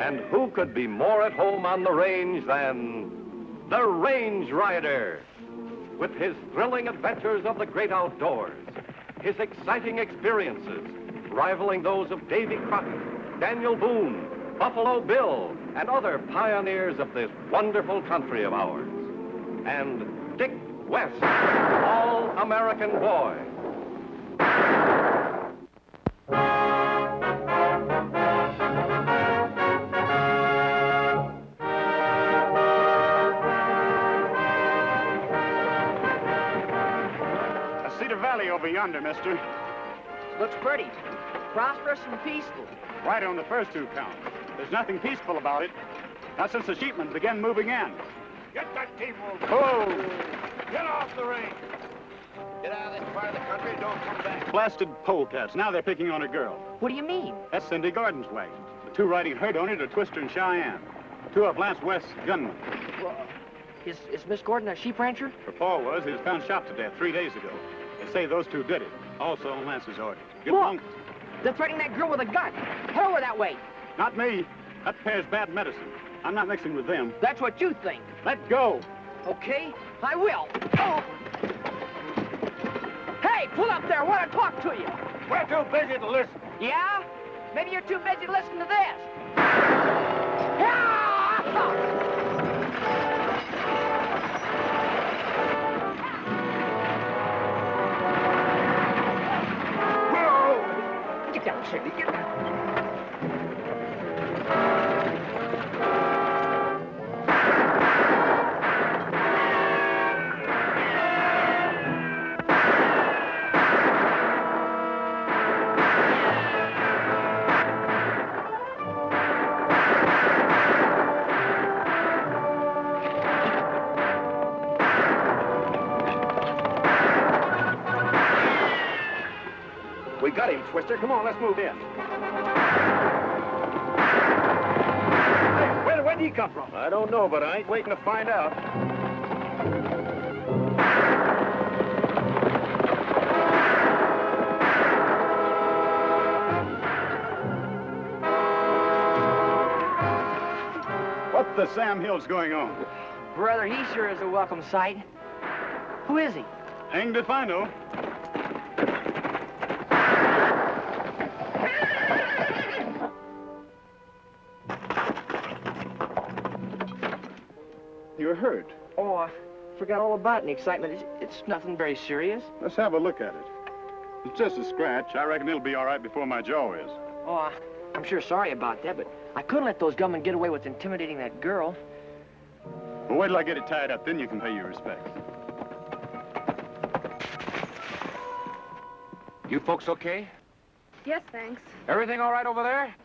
And who could be more at home on the range than the Range Rider? With his thrilling adventures of the great outdoors, his exciting experiences rivaling those of Davy Crockett, Daniel Boone, Buffalo Bill, and other pioneers of this wonderful country of ours. And Dick West, all-American boy. Cedar Valley over yonder, mister. Looks pretty. Prosperous and peaceful. Right on the first two counts. There's nothing peaceful about it. Not since the sheepmen began moving in. Get that team moving. Oh! Get off the range. Get out of this part of the country and don't come back. Blasted polecats. Now they're picking on a girl. What do you mean? That's Cindy Gordon's wagon. The two riding herd on it are Twister and Cheyenne. Two of Lance West's gunmen. Well, is Miss Gordon a sheep rancher? Her pa was. He was found shot to death 3 days ago. They say those two did it. Also on Lance's orders. Get along. They're threatening that girl with a gun. Head over that way. Not me. That pair's bad medicine. I'm not mixing with them. That's what you think. Let go. Okay, I will. Oh. Hey, pull up there. I want to talk to you. We're too busy to listen. Yeah? Maybe you're too busy to listen to this. Yeah! Whoa! Get down, Cindy. Get down. We got him, Twister. Come on, let's move in. Hey, where'd he come from? I don't know, but I ain't waiting to find out. What the Sam Hill's going on? Brother, he sure is a welcome sight. Who is he? Hanged if I know. You're hurt. Oh, I forgot all about it in the excitement. It's nothing very serious. Let's have a look at it. It's just a scratch. I reckon it'll be all right before my jaw is. Oh, I'm sure sorry about that, but I couldn't let those gunmen get away with intimidating that girl. Well, wait till I get it tied up, then you can pay your respects. You folks okay? Yes, thanks. Everything all right over there?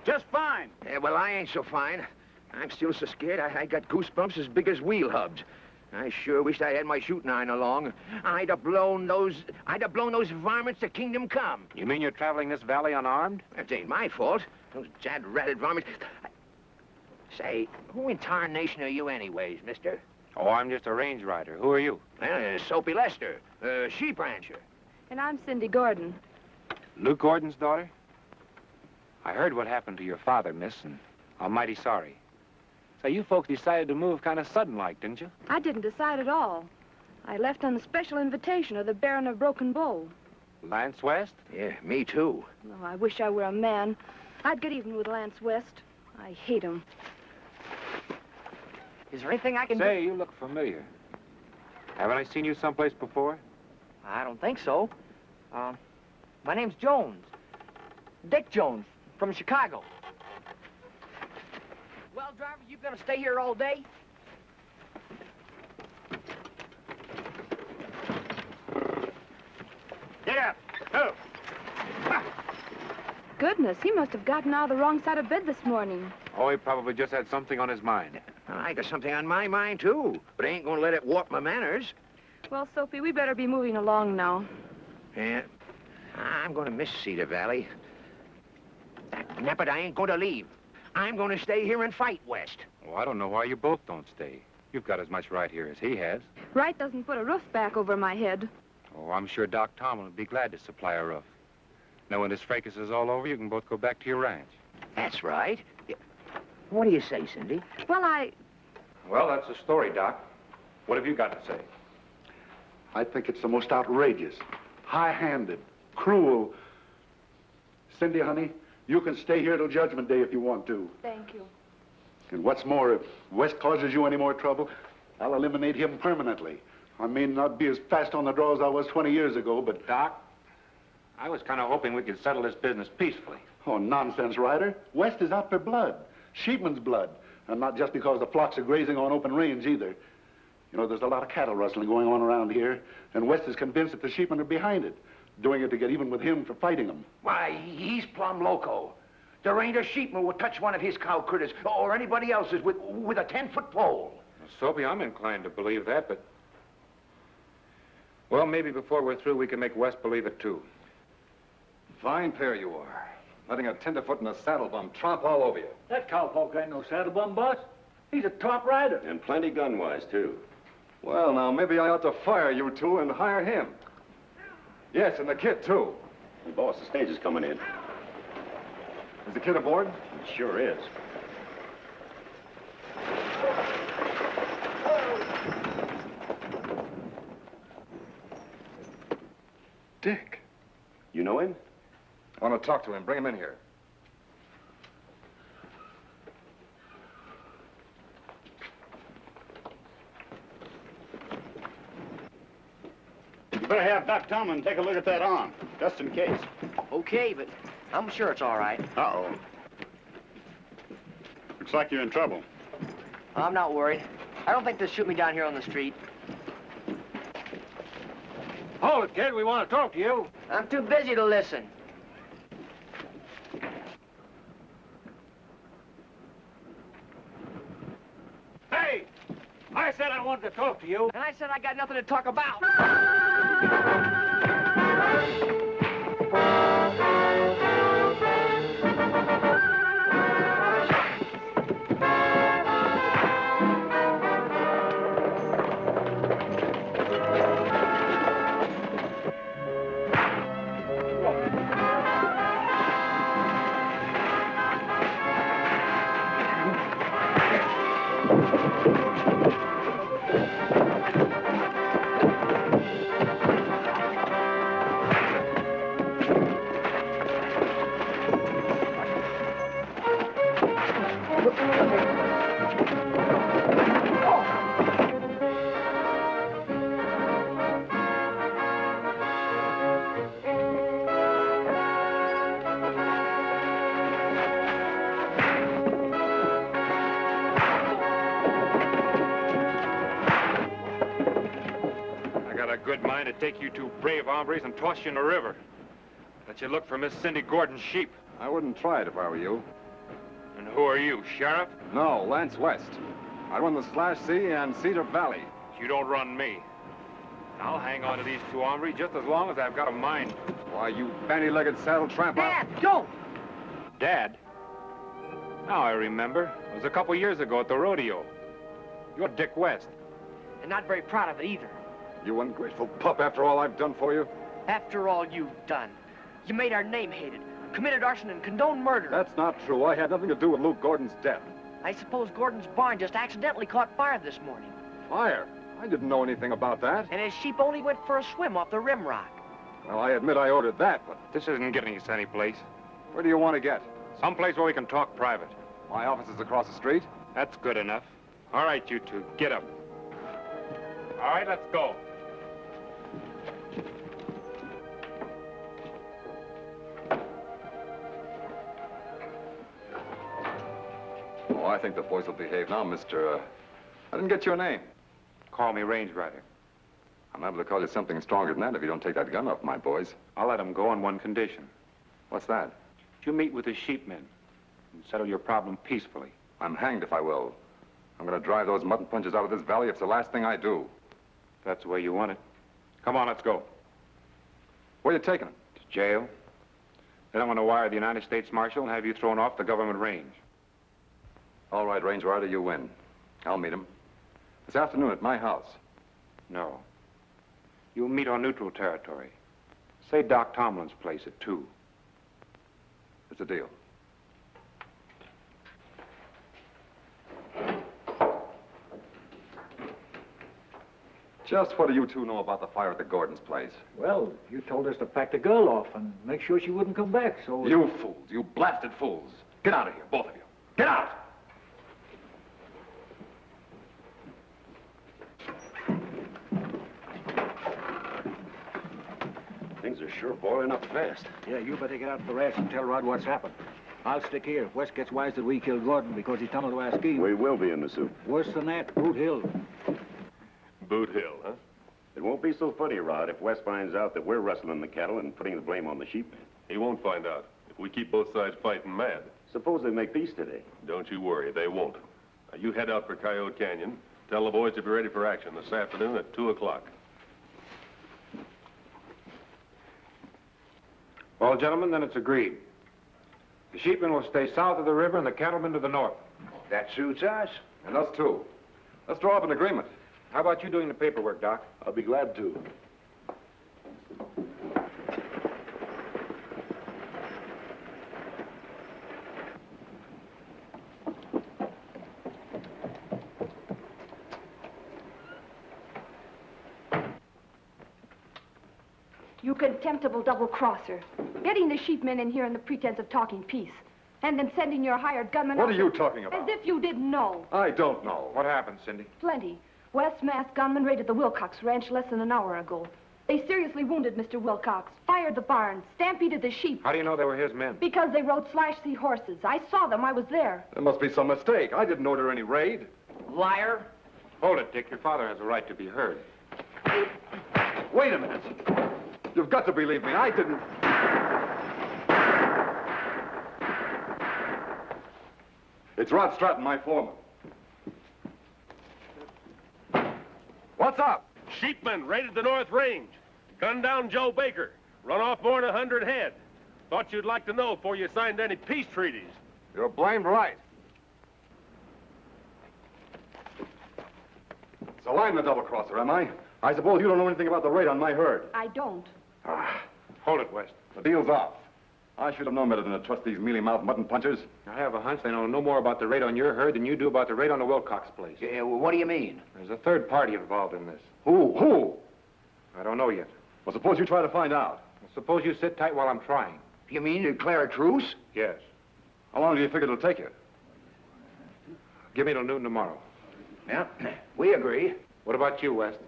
Just fine. Yeah, well, I ain't so fine. I'm still so scared. I got goosebumps as big as wheel hubs. I sure wished I had my shooting iron along. I'd have blown those varmints to kingdom come. You mean you're traveling this valley unarmed? That ain't my fault. Those jad-ratted varmints. Say, who in tarnation are you anyways, mister? Oh, I'm just a range rider. Who are you? Soapy Lester, sheep rancher. And I'm Cindy Gordon. Luke Gordon's daughter? I heard what happened to your father, miss, and I'm mighty sorry. Say, you folks decided to move kind of sudden-like, didn't you? I didn't decide at all. I left on the special invitation of the Baron of Broken Bow. Lance West? Yeah, me too. Oh, I wish I were a man. I'd get even with Lance West. I hate him. Is there anything I can do? Say, you look familiar. Haven't I seen you someplace before? I don't think so. My name's Jones. Dick Jones, from Chicago. Well, driver, you gonna stay here all day? Get up. Go. Goodness, he must have gotten out of the wrong side of bed this morning. Oh, he probably just had something on his mind. I got something on my mind, too, but I ain't gonna let it warp my manners. Well, Soapy, we better be moving along now. Yeah, I'm gonna miss Cedar Valley. Nappet, I ain't gonna leave. I'm gonna stay here and fight West. Oh, I don't know why you both don't stay. You've got as much right here as he has. Right doesn't put a roof back over my head. Oh, I'm sure Doc Tomlin would be glad to supply a roof. Now, when this fracas is all over, you can both go back to your ranch. That's right. What do you say, Cindy? Well, Well, that's the story, Doc. What have you got to say? I think it's the most outrageous, high-handed, cruel. Cindy, honey, you can stay here till Judgment Day if you want to. thank you. And what's more, if West causes you any more trouble, I'll eliminate him permanently. I may not be as fast on the draw as I was 20 years ago, but... Doc, I was kind of hoping we could settle this business peacefully. Oh, nonsense, Ryder. West is out for blood. Sheepman's blood. And not just because the flocks are grazing on open range, either. You know, there's a lot of cattle rustling going on around here, and West is convinced that the sheepmen are behind it, doing it to get even with him for fighting them. Why, he's plumb loco. There ain't a sheepman will touch one of his cow critters, or anybody else's, with a 10-foot pole. Soapy, I'm inclined to believe that, but... Well, maybe before we're through, we can make West believe it, too. Fine pair you are. Letting a tenderfoot and a saddle bum tromp all over you. That cowpoke ain't no saddle bum, boss. He's a top rider. And plenty gun-wise, too. Well, now, maybe I ought to fire you two and hire him. Yes, and the kid, too. Hey, boss, the stage is coming in. Is the kid aboard? It sure is. Dick. You know him? I want to talk to him. Bring him in here. You better have Doc Tomlin take a look at that arm, just in case. Okay, but I'm sure it's all right. Uh-oh. Looks like you're in trouble. I'm not worried. I don't think they'll shoot me down here on the street. Hold it, kid. We want to talk to you. I'm too busy to listen. Hey! I said I wanted to talk to you. And I said I got nothing to talk about. Good mind to take you two brave hombres and toss you in the river. Let you look for Miss Cindy Gordon's sheep. I wouldn't try it if I were you. And who are you, Sheriff? No, Lance West. I run the Slash C and Cedar Valley. You don't run me. I'll hang on to these two hombres just as long as I've got a mind. Why, you bandy-legged saddle tramp. Dad, don't! Dad? Now I remember. It was a couple years ago at the rodeo. You're Dick West. And not very proud of it either. You ungrateful pup, after all I've done for you. After all you've done. You made our name hated, committed arson and condoned murder. That's not true. I had nothing to do with Luke Gordon's death. I suppose Gordon's barn just accidentally caught fire this morning. Fire? I didn't know anything about that. And his sheep only went for a swim off the rim rock. Well, I admit I ordered that, but This isn't getting us any place. where do you want to get? Someplace where we can talk private. My office is across the street. That's good enough. All right, you two, get up. All right, let's go. Oh, I think the boys will behave now, Mr. I didn't get your name. Call me Range Rider. I'm able to call you something stronger than that if you don't take that gun off my boys. I'll let them go on one condition. What's that? You meet with the sheepmen and settle your problem peacefully. I'm hanged if I will. I'm going to drive those mutton punches out of this valley if it's the last thing I do. If that's the way you want it. Come on, let's go. Where are you taking them? To jail. Then I'm going to wire the United States Marshal and have you thrown off the government range. All right, Range Rider, you win. I'll meet him. This afternoon at my house. No. You'll meet on neutral territory. Say Doc Tomlin's place at 2. 2. It's a deal. Just what do you two know about the fire at the Gordons' place? Well, you told us to pack the girl off and make sure she wouldn't come back, so... You fools, you blasted fools. Get out of here, both of you. Get out! Things are sure boiling up fast. Yeah, you better get out to the ranch and tell Rod what's happened. I'll stick here. If West gets wise that we killed Gordon because he tumbled to our scheme. We will be in the soup. Worse than that, Boot Hill. Boot Hill, huh? It won't be so funny, Rod, if West finds out that we're rustling the cattle and putting the blame on the sheepmen. He won't find out if we keep both sides fighting mad. Suppose they make peace today. Don't you worry, they won't. Now, you head out for Coyote Canyon. Tell the boys to be ready for action this afternoon at 2 o'clock. Well, gentlemen, then it's agreed. The sheepmen will stay south of the river and the cattlemen to the north. That suits us. And us too. Let's draw up an agreement. How about you doing the paperwork, Doc? I'll be glad to. You contemptible double-crosser. Getting the sheepmen in here on the pretense of talking peace. And then sending your hired gunmen What out are you to- talking about? As if you didn't know. I don't know. What happened, Cindy? Plenty. West masked gunmen raided the Wilcox Ranch less than an hour ago. They seriously wounded Mr. Wilcox, fired the barn, stampeded the sheep. How do you know they were his men? Because they rode Slash-C horses. I saw them. I was there. There must be some mistake. I didn't order any raid. Liar. Hold it, Dick. Your father has a right to be heard. Wait a minute. You've got to believe me. I didn't... It's Rod Stratton, my foreman. What's up? Sheepmen raided the North Range. Gunned down Joe Baker. Run off more than 100 head. Thought you'd like to know before you signed any peace treaties. You're blamed right. So I'm the double-crosser, am I? I suppose you don't know anything about the raid on my herd. I don't. Hold it, West. The deal's off. I should have known better than to trust these mealy-mouthed mutton punchers. I have a hunch they know no more about the raid on your herd than you do about the raid on the Wilcox place. Yeah, well, what do you mean? There's a third party involved in this. Who? Who? I don't know yet. Well, suppose you try to find out. Suppose you sit tight while I'm trying. You mean declare a truce? Yes. How long do you figure it'll take you? Give me till noon tomorrow. Yeah, we agree. What about you, West?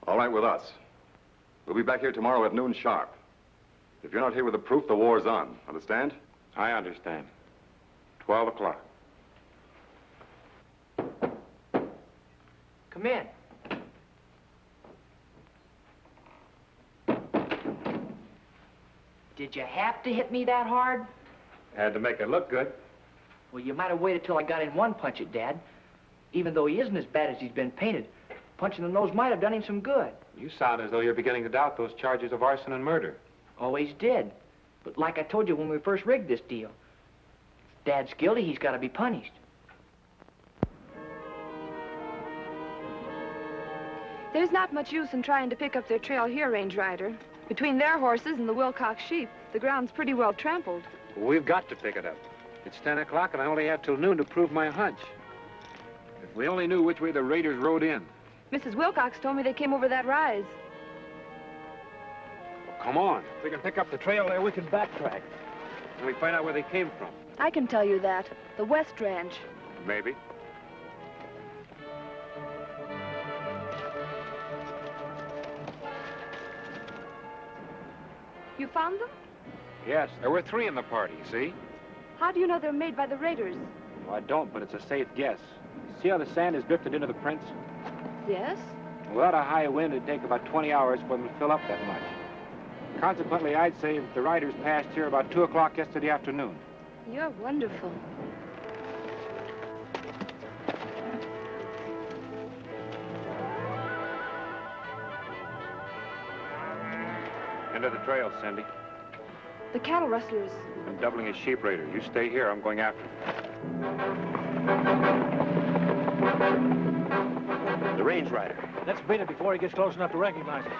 All right with us. We'll be back here tomorrow at noon sharp. If you're not here with the proof, the war's on. Understand? I understand. 12 o'clock. Come in. Did you have to hit me that hard? Had to make it look good. Well, you might have waited till I got in one punch at Dad. Even though he isn't as bad as he's been painted, punching the nose might have done him some good. You sound as though you're beginning to doubt those charges of arson and murder. Always did. But like I told you when we first rigged this deal, if Dad's guilty, he's got to be punished. There's not much use in trying to pick up their trail here, Range Rider. Between their horses and the Wilcox sheep, the ground's pretty well trampled. We've got to pick it up. It's 10 o'clock, and I only have till noon to prove my hunch. If we only knew which way the raiders rode in. Mrs. Wilcox told me they came over that rise. Well, come on. If we can pick up the trail there, we can backtrack. And we find out where they came from. I can tell you that. The West Ranch. Maybe. You found them? Yes, there were 3 in the party, see? How do you know they're made by the raiders? Well, I don't, but it's a safe guess. See how the sand is drifted into the prints? Yes? Without a high wind, it'd take about 20 hours for them to fill up that much. Consequently, I'd say the riders passed here about 2 o'clock yesterday afternoon. You're wonderful. End of the trail, Cindy. The cattle rustlers. I'm doubling a sheep raider. You stay here. I'm going after him. The Range Rider. Let's beat it before he gets close enough to recognize it.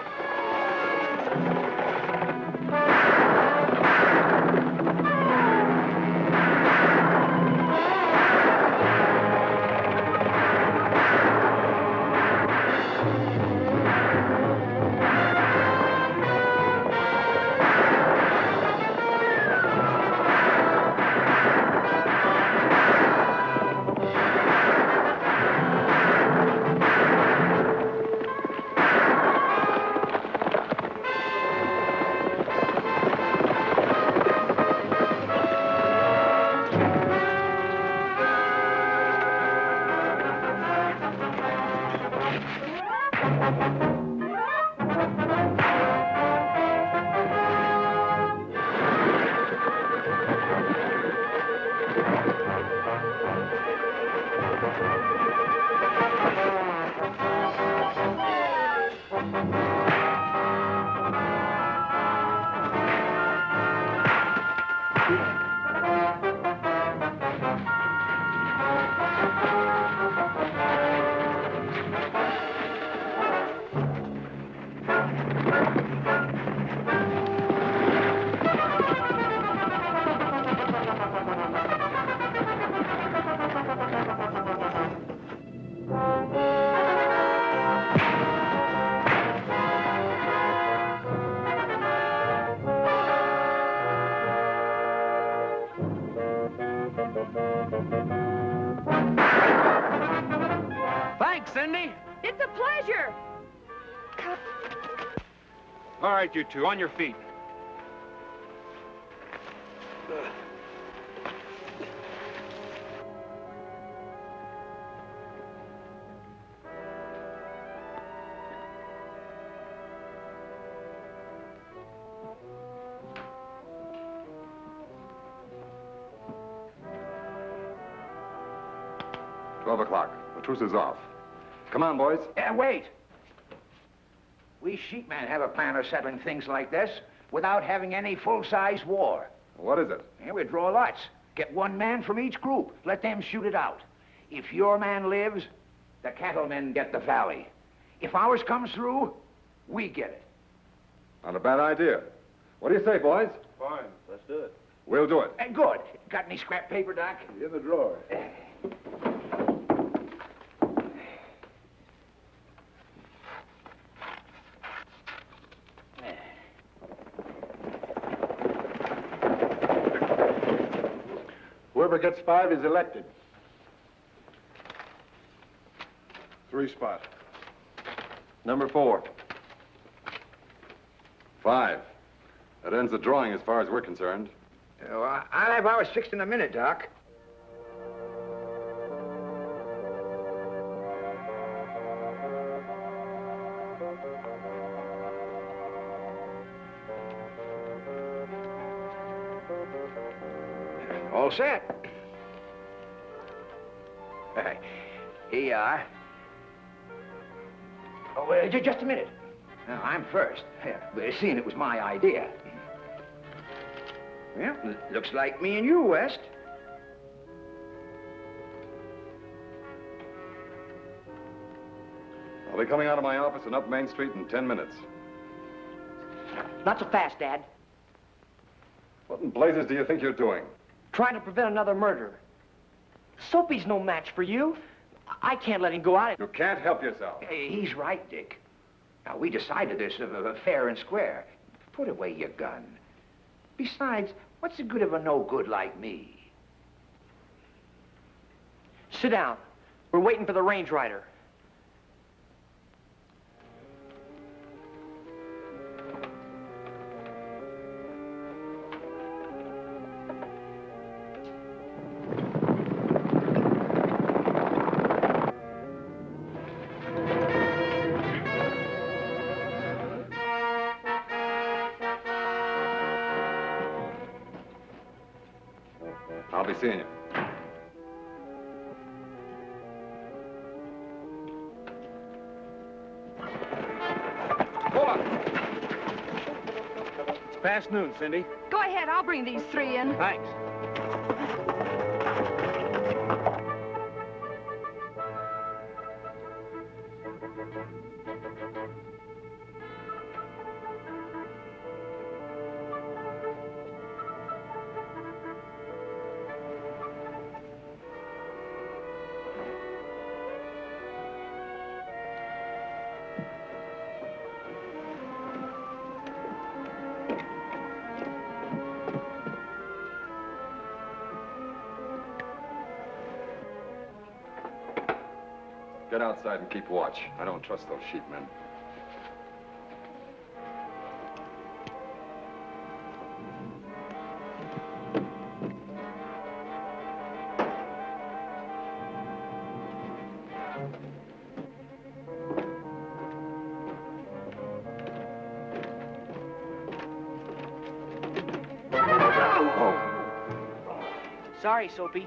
It's a pleasure. All right, you two, on your feet. $12 o'clock. The truce is off. Come on, boys. Wait. We sheepmen have a plan of settling things like this without having any full-size war. What is it? Yeah, we draw lots. Get one man from each group. Let them shoot it out. If your man lives, the cattlemen get the valley. If ours comes through, we get it. Not a bad idea. What do you say, boys? Fine. Let's do it. We'll do it. Good. Got any scrap paper, Doc? In the drawer. Whoever gets 5 is elected. 3 spot. Number 4. 5. That ends the drawing as far as we're concerned. I'll have ours fixed in a minute, Doc. All set. Here you are. Oh, just a minute. Now, I'm first. Seeing it was my idea. Well, looks like me and you, West. I'll be coming out of my office and up Main Street in 10 minutes. Not so fast, Dad. What in blazes do you think you're doing? Trying to prevent another murder. Soapy's no match for you. I can't let him go out. You can't help yourself. He's right, Dick. Now, we decided this fair and square. Put away your gun. Besides, what's the good of a no-good like me? Sit down. We're waiting for the range rider. I'll be seeing you. Hold on. It's past noon, Cindy. Go ahead, I'll bring these 3 in. Thanks. Get outside and keep watch. I don't trust those sheepmen. Sorry, Soapy.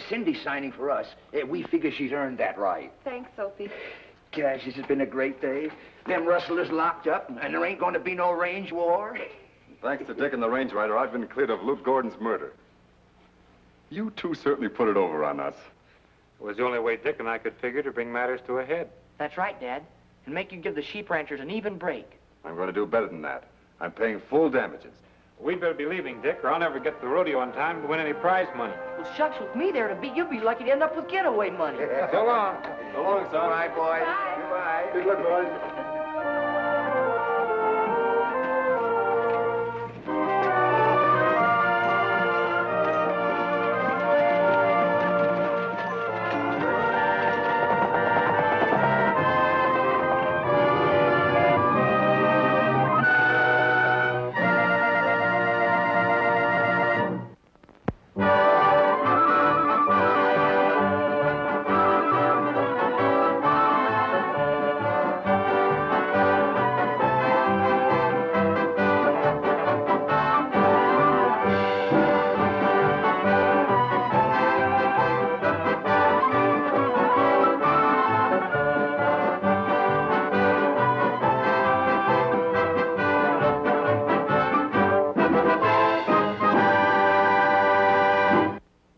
Cindy signing for us. We figure she's earned that right. Thanks, Sophie. Gosh, this has been a great day. Them rustlers locked up, and there ain't going to be no range war. Thanks to Dick and the Range Rider, I've been cleared of Luke Gordon's murder. You two certainly put it over on us. It was the only way Dick and I could figure to bring matters to a head. That's right, Dad. And make you give the sheep ranchers an even break. I'm going to do better than that. I'm paying full damages. We'd better be leaving, Dick, or I'll never get to the rodeo on time to win any prize money. Well, shucks, with me there to beat, you'll be lucky to end up with getaway money. So long. So long, son. Goodbye, boys. Bye. Goodbye. Good luck, boys.